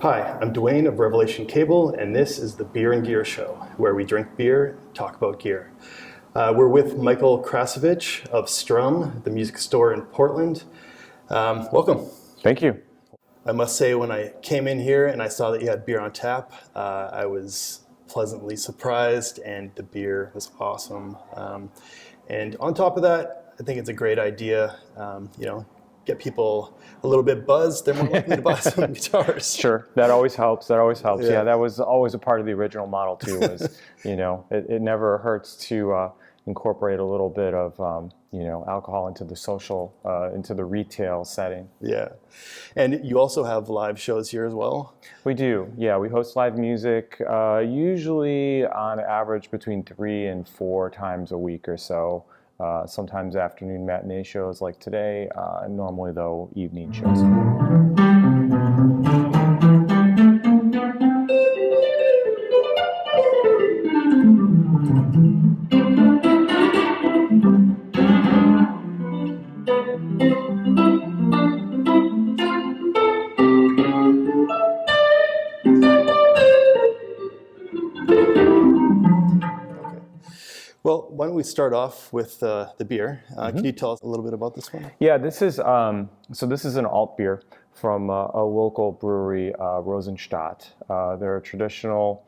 Hi, I'm Dwayne of Revelation Cable, and this is the Beer and Gear Show, where we drink beer, talk about gear. We're with Michael Krasovech of Strum, the music store in Portland. Welcome. Thank you. I must say, when I came in here and I saw that you had beer on tap, I was pleasantly surprised, and the beer was awesome. And on top of that, I think it's a great idea, get people a little bit buzzed. They're more likely to buy some guitars. Sure, that always helps. Yeah. Yeah, that was always a part of the original model too. Was it never hurts to incorporate a little bit of alcohol into the social, into the retail setting. Yeah, and you also have live shows here as well. We do. Yeah, we host live music usually on average between 3 and 4 times a week or so. Sometimes afternoon matinee shows like today, and normally though evening shows. Well, why don't we start off with the beer? Can you tell us a little bit about this one? Yeah, this is an alt beer from a local brewery, Rosenstadt. They're a traditional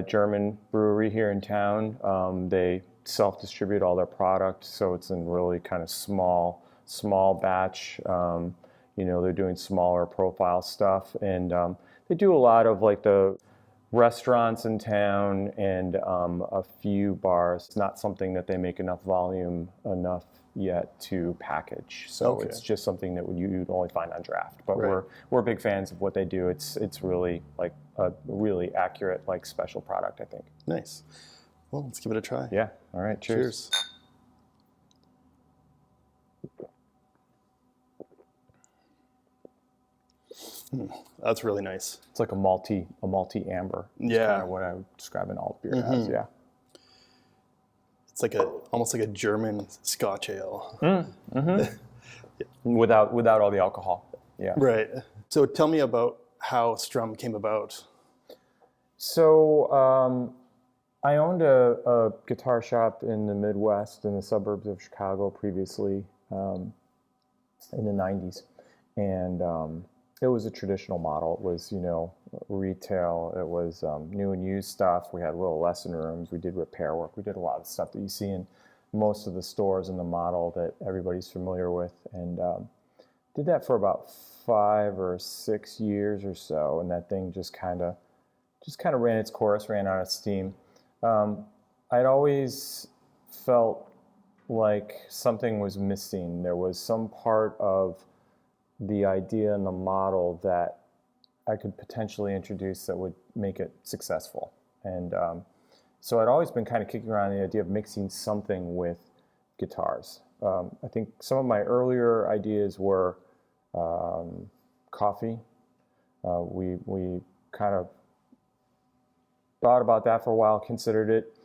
German brewery here in town. They self-distribute all their product, so it's in really kind of small batch. They're doing smaller profile stuff, and they do a lot of like the restaurants in town and a few bars. It's not something that they make enough volume enough yet to package. So Okay. It's just something that you'd only find on draft. But Right. we're big fans of what they do. It's really like a really accurate, like special product, I think. Nice. Well, let's give it a try. Yeah. All right. Cheers. That's really nice. It's like a malty amber. It's Yeah. kind of what I would describe an alt beer as. Yeah. It's like almost like a German Scotch ale. Without all the alcohol. Yeah. Right. So tell me about how Strum came about. So I owned a guitar shop in the Midwest, in the suburbs of Chicago previously, in the 90s. And it was a traditional model. It was, retail. It was new and used stuff. We had little lesson rooms. We did repair work. We did a lot of stuff that you see in most of the stores in the model that everybody's familiar with. And did that for about 5 or 6 years or so. And that thing just kind of ran its course, ran out of steam. I'd always felt like something was missing. There was some part of the idea and the model that I could potentially introduce that would make it successful. And so I'd always been kind of kicking around the idea of mixing something with guitars. I think some of my earlier ideas were coffee. We kind of thought about that for a while, considered it.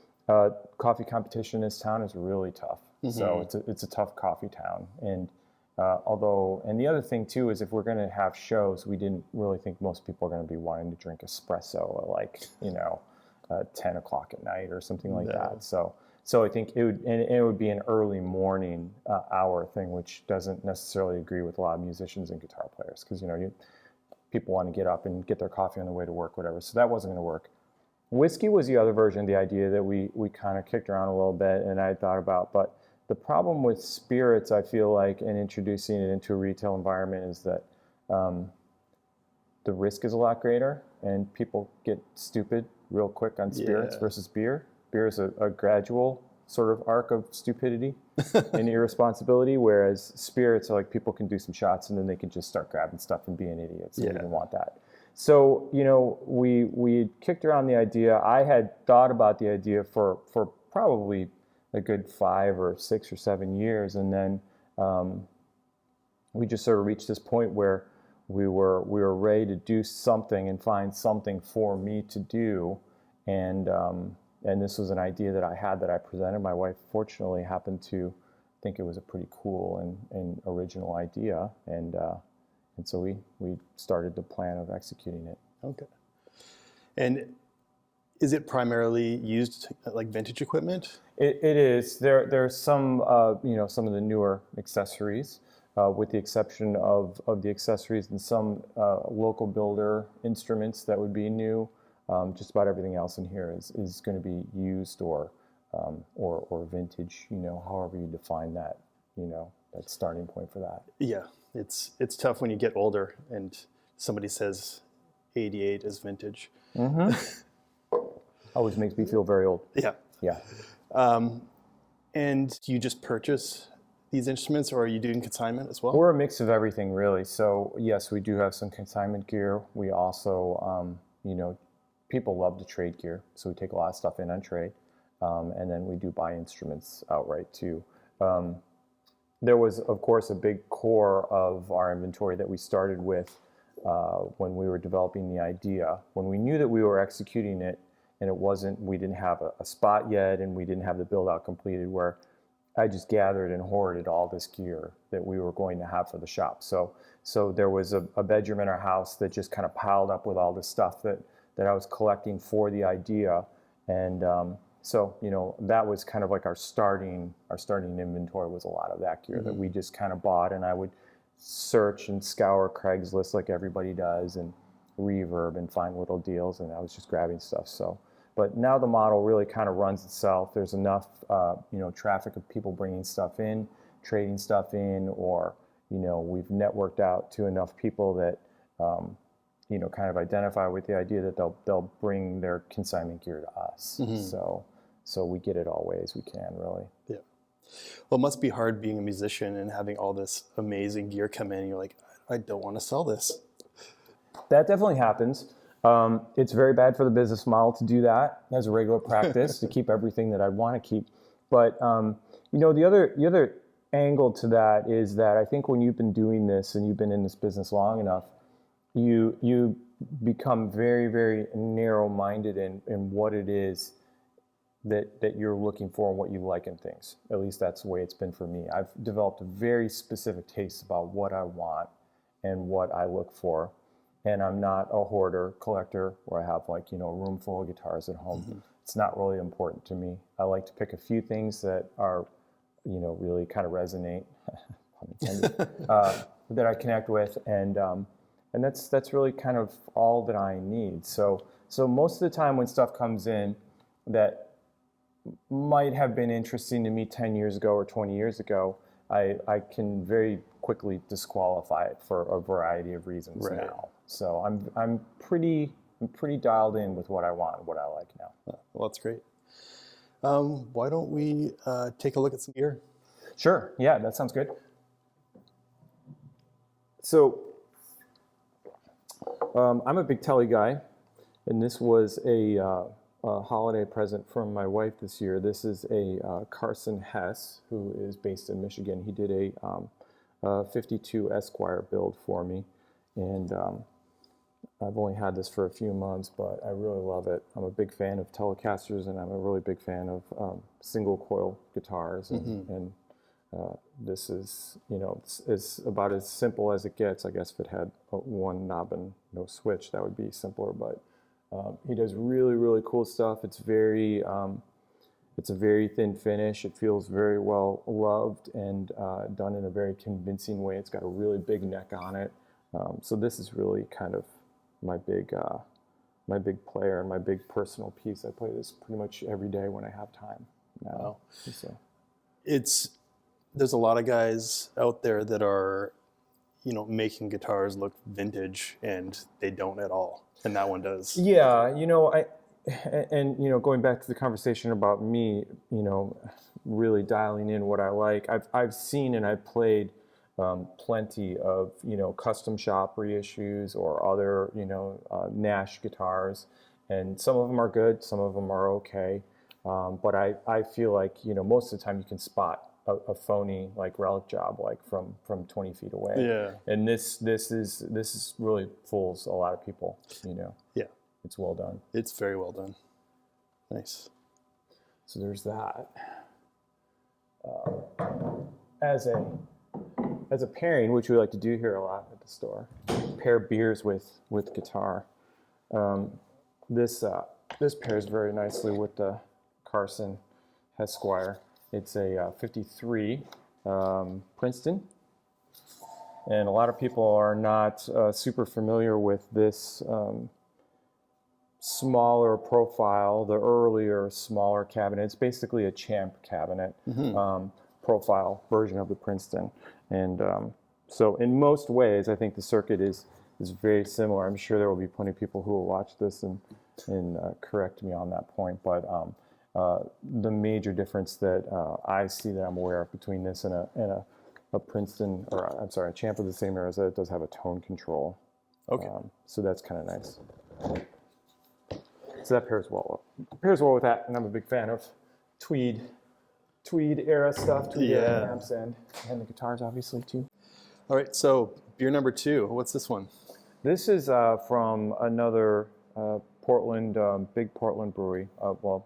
Coffee competition in this town is really tough. So it's a tough coffee town. And and the other thing too is if we're going to have shows, we didn't really think most people are going to be wanting to drink espresso at like 10 o'clock at night or something like that. So I think it would be an early morning hour thing, which doesn't necessarily agree with a lot of musicians and guitar players because people want to get up and get their coffee on the way to work, whatever. So that wasn't going to work. Whiskey was the other version of the idea that we kind of kicked around a little bit and I thought about, but the problem with spirits, I feel like, and introducing it into a retail environment is that the risk is a lot greater and people get stupid real quick on spirits versus beer. Beer is a gradual sort of arc of stupidity and irresponsibility, whereas spirits are like people can do some shots and then they can just start grabbing stuff and being idiots. We didn't want that. So, we kicked around the idea. I had thought about the idea for probably a good 5 or 6 or 7 years, and then we just sort of reached this point where we were ready to do something and find something for me to do, and this was an idea that I had that I presented. My wife, fortunately, happened to think it was a pretty cool and original idea, and so we started the plan of executing it. Okay. And is it primarily used like vintage equipment? It is. There's some, some of the newer accessories, with the exception of the accessories and some local builder instruments that would be new. Just about everything else in here is going to be used or vintage, however you define that, that starting point for that. Yeah, it's tough when you get older and somebody says 88 is vintage. Mm-hmm. Always makes me feel very old. Yeah. Yeah. And do you just purchase these instruments, or are you doing consignment as well? We're a mix of everything, really. So yes, we do have some consignment gear. We also, people love to trade gear, so we take a lot of stuff in on trade, and then we do buy instruments outright too. There was, of course, a big core of our inventory that we started with when we were developing the idea. When we knew that we were executing it, and we didn't have a spot yet, and we didn't have the build out completed, where I just gathered and hoarded all this gear that we were going to have for the shop. So there was a bedroom in our house that just kind of piled up with all this stuff that I was collecting for the idea. And that was kind of like our starting inventory was a lot of that gear, mm-hmm. that we just kind of bought, and I would search and scour Craigslist like everybody does, and Reverb, and find little deals, and I was just grabbing stuff. But now the model really kind of runs itself. There's enough, traffic of people bringing stuff in, trading stuff in, or, we've networked out to enough people that, kind of identify with the idea that they'll bring their consignment gear to us. Mm-hmm. So we get it all ways we can, really. Yeah. Well, it must be hard being a musician and having all this amazing gear come in. And you're like, I don't want to sell this. That definitely happens. It's very bad for the business model to do that as a regular practice, to keep everything that I'd want to keep. But the other angle to that is that I think when you've been doing this and you've been in this business long enough, you become very, very narrow-minded in what it is that you're looking for and what you like in things. At least that's the way it's been for me. I've developed a very specific taste about what I want and what I look for. And I'm not a hoarder collector where I have a room full of guitars at home. Mm-hmm. It's not really important to me. I like to pick a few things that are, really kind of resonate, that I connect with, and that's really kind of all that I need. So most of the time when stuff comes in that might have been interesting to me 10 years ago or 20 years ago, I can very quickly disqualify it for a variety of reasons right. now. So I'm pretty dialed in with what I want and what I like now. Well, that's great. Why don't we take a look at some gear? Sure. Yeah, that sounds good. So I'm a big Tele guy, and this was a holiday present from my wife this year. This is a Carson Hess, who is based in Michigan. He did a 52 Esquire build for me, and I've only had this for a few months, but I really love it. I'm a big fan of Telecasters, and I'm a really big fan of single coil guitars, and this is, it's about as simple as it gets. I guess if it had one knob and no switch, that would be simpler, but he does really, really cool stuff. It's a very thin finish. It feels very well loved and done in a very convincing way. It's got a really big neck on it. So this is really kind of my big player and my big personal piece. I play this pretty much every day when I have time now. Wow. So. There's a lot of guys out there that are, making guitars look vintage, and they don't at all. And that one does. Yeah, going back to the conversation about me, really dialing in what I like. I've seen and I've played plenty of, custom shop reissues or other, Nash guitars, and some of them are good, some of them are okay. But I feel like, most of the time you can spot a phony relic job from 20 feet away. Yeah. And this is really fools a lot of people, Yeah. It's well done. It's very well done. Nice. So there's that. As a pairing, which we like to do here a lot at the store, pair beers with guitar. This pairs very nicely with the Carson Hess. It's a 53 Princeton. And a lot of people are not super familiar with this smaller profile, the earlier smaller cabinet. It's basically a Champ cabinet profile version of the Princeton. And so in most ways, I think the circuit is very similar. I'm sure there will be plenty of people who will watch this and correct me on that point. But the major difference that I see that I'm aware of between this and a Princeton, or I'm sorry, a Champ of the same era, is that it does have a tone control. Okay. So that's kind of nice. So that pairs well with that, and I'm a big fan of tweed era stuff, tweed era amps, and the guitars obviously too. All right, so beer number 2. What's this one? This is from another big Portland brewery. Well,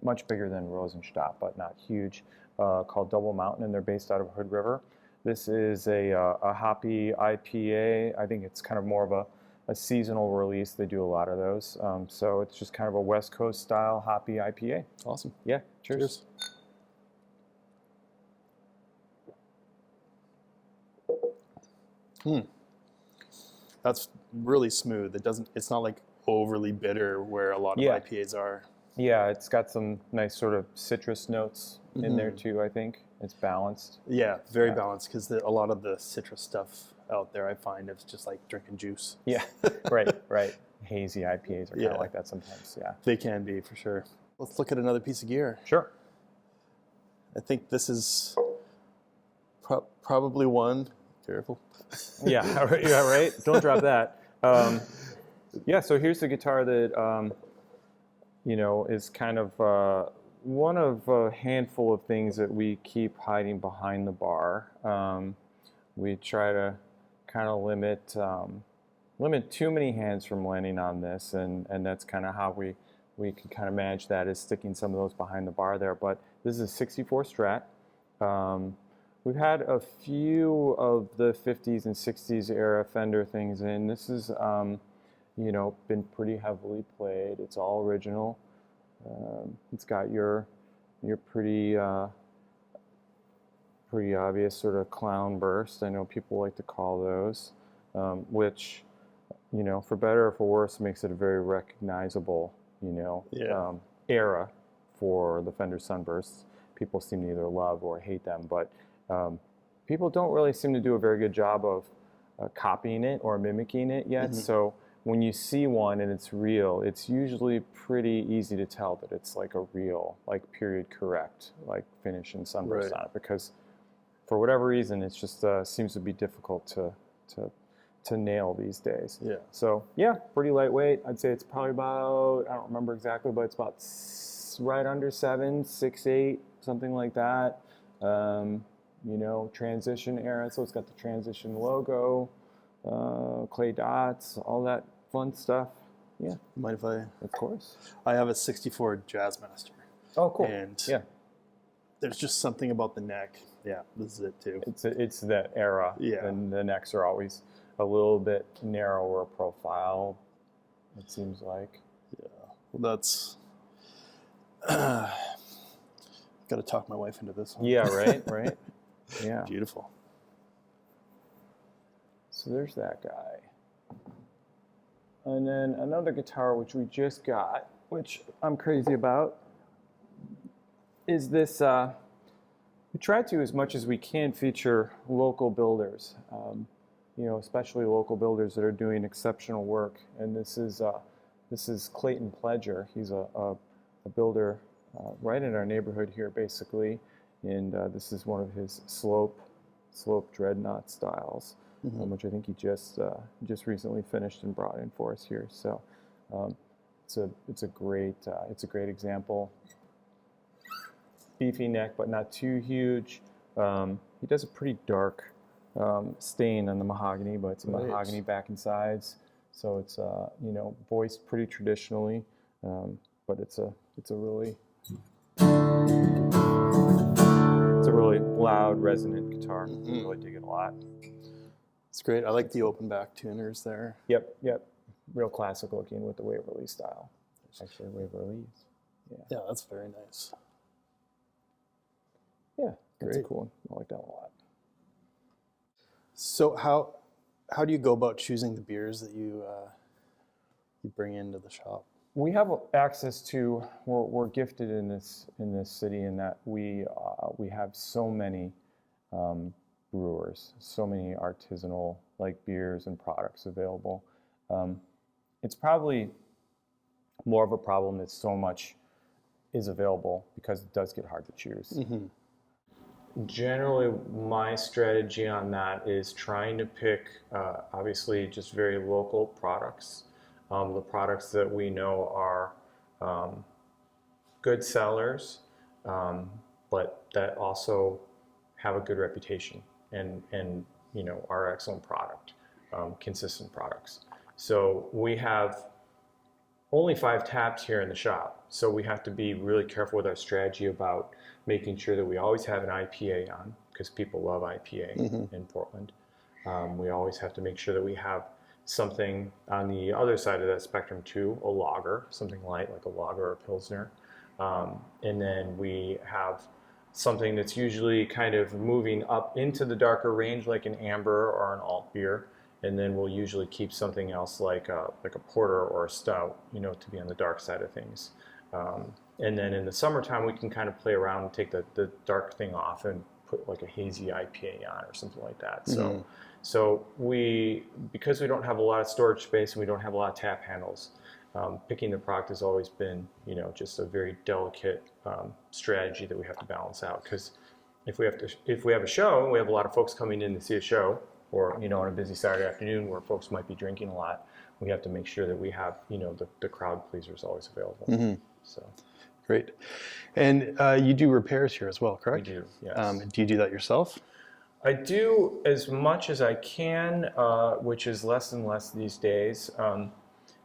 much bigger than Rosenstadt, but not huge. Called Double Mountain, and they're based out of Hood River. This is a hoppy IPA. I think it's kind of more of a seasonal release. They do a lot of those. So it's just kind of a West Coast style hoppy IPA. Awesome. Yeah, cheers. That's really smooth. It's not like overly bitter where a lot of IPAs are. Yeah, it's got some nice sort of citrus notes in there too, I think. It's balanced. Yeah, very balanced, because a lot of the citrus stuff out there I find is just like drinking juice. Yeah, right. Hazy IPAs are kind of like that sometimes, yeah. They can be, for sure. Let's look at another piece of gear. Sure. I think this is probably one. Careful. Yeah, right. Don't drop that. So here's the guitar that, is kind of one of a handful of things that we keep hiding behind the bar. We try to kind of limit too many hands from landing on this, and that's kind of how we can kind of manage that, is sticking some of those behind the bar there. But this is a 64 Strat. We've had a few of the 50s and 60s era Fender things in. This is, been pretty heavily played. It's all original. It's got your pretty obvious sort of clown burst. I know people like to call those, which, for better or for worse, makes it a very recognizable, era for the Fender Sunbursts. People seem to either love or hate them, but people don't really seem to do a very good job of copying it or mimicking it yet. So when you see one and it's real, it's usually pretty easy to tell that it's like a real, like period correct, like finish and sunburst on it, because for whatever reason, it's just seems to be difficult to nail these days. Yeah. So yeah, pretty lightweight. I'd say it's probably about, I don't remember exactly, but it's about right under 7, 6, 8, something like that. Transition era, so it's got the Transition logo, clay dots, all that fun stuff. Yeah. Mind if I? Of course. I have a 64 Jazzmaster. Oh, cool. And there's just something about the neck. Yeah, this is it too. It's that era. Yeah. And the necks are always a little bit narrower profile, it seems like. Yeah. Well, that's... Got to talk my wife into this one. Yeah, right. Yeah. Beautiful. So there's that guy. And then another guitar which we just got, which I'm crazy about, is this. We try to, as much as we can, feature local builders, especially local builders that are doing exceptional work. And this is Clayton Pledger. He's a builder right in our neighborhood here, basically. And this is one of his slope dreadnought styles, which I think he just recently finished and brought in for us here. So it's a great example. Beefy neck, but not too huge. He does a pretty dark stain on the mahogany, but it's mahogany back and sides, so it's voiced pretty traditionally, but it's a really loud, resonant guitar. I really dig it a lot. It's great. I like the open back tuners there. Yep. real classic looking with the Waverly style. Actually, Waverly's. Yeah, that's very nice. Yeah, that's Great. a cool one. I like that one a lot. So how do you go about choosing the beers that you bring into the shop? We have access to. We're gifted in this city in that we have so many brewers, so many artisanal like beers and products available. It's probably more of a problem that so much is available because it does get hard to choose. Mm-hmm. Generally, my strategy on that is trying to pick, obviously, just very local products. The products that we know are good sellers, but that also have a good reputation and are excellent product, consistent products. So we have only 5 taps here in the shop, so we have to be really careful with our strategy about making sure that we always have an IPA on, because people love IPA in Portland. We always have to make sure that we have something on the other side of that spectrum too, a lager, something light like a lager or pilsner. And then we have something that's usually kind of moving up into the darker range like an amber or an alt beer. And then we'll usually keep something else like a porter or a stout, to be on the dark side of things. And then in the summertime, we can kind of play around and take the dark thing off and put like a hazy IPA on or something like that. So because we don't have a lot of storage space and we don't have a lot of tap handles, picking the product has always been, just a very delicate strategy that we have to balance out. Because if we have a show, we have a lot of folks coming in to see a show, or on a busy Saturday afternoon where folks might be drinking a lot, we have to make sure that we have the crowd pleasers always available. Mm-hmm. So great. And you do repairs here as well, correct? we do. Yes. Do you do that yourself? I do as much as I can, which is less and less these days.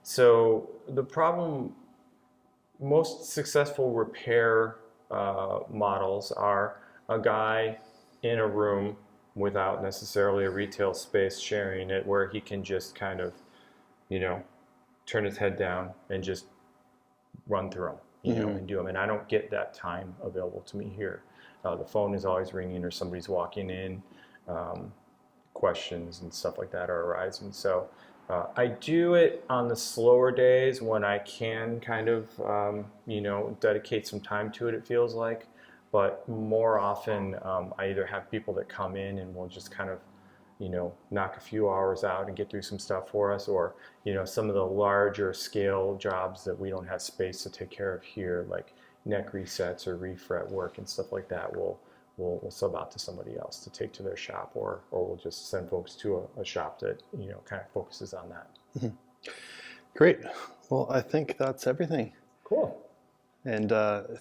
So the problem, most successful repair models are a guy in a room without necessarily a retail space sharing it, where he can just kind of, turn his head down and just run through them, and do them. And I don't get that time available to me here. The phone is always ringing or somebody's walking in. Questions and stuff like that are arising. So I do it on the slower days when I can kind of, dedicate some time to it, it feels like. But more often, I either have people that come in and will just kind of, knock a few hours out and get through some stuff for us, or, some of the larger scale jobs that we don't have space to take care of here, like neck resets or refret work and stuff like that, we'll sub out to somebody else to take to their shop, or we'll just send folks to a shop that, kind of focuses on that. Mm-hmm. Great. Well, I think that's everything. Cool. And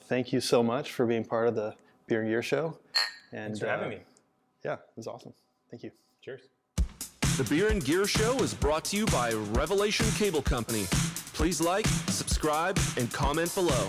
thank you so much for being part of the Beer and Gear Show. And, thanks for having me. Yeah, it was awesome. Thank you. Cheers. The Beer and Gear Show is brought to you by Revelation Cable Company. Please like, subscribe, and comment below.